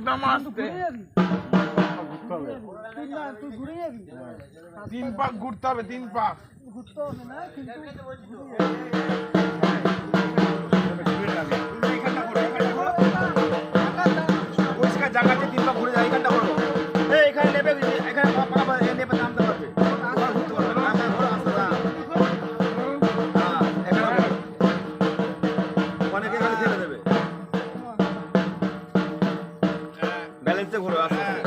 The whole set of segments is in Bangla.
একদম আস্তে। 3 পাক ঘুরতে হবে, 3 পাক ঘুরতে হবে না, কিন্তু পরিষ্কার জায়গাতে 3 পাক ঘুরে যায়। এখানটা করো, এখানে নেবে, এখানে নেবে, নামতে পারবে। অনেকে এখানে ফেলে দেবে। ব্যালেন্সে ঘুরো, আস্তে আস্তে।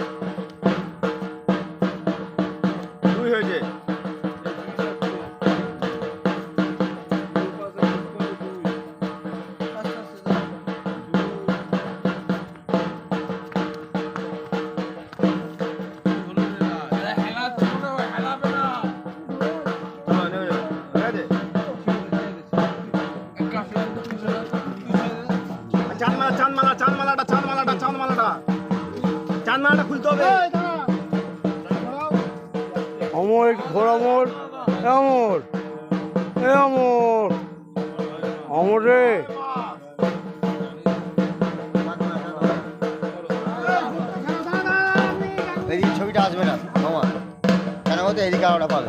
2 হয়েছে। চাঁদমালাটা খুলতে হবে। অমর ঘোর, অমর, অমর, অমর, অমর রে। এই ছবিটা আসবে না মামা, কেন বলতে এদিকে আরোটা পাবে।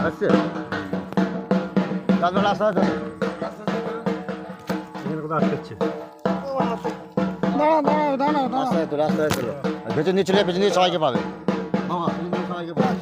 আসছে চাঁদমালা আসতে হবে। রাস্তায় তো রাস্তায় চলো, ভেতর দিয়ে চলে, পেছন দিয়ে সবাইকে পাবে মামা, সবাইকে পাবে।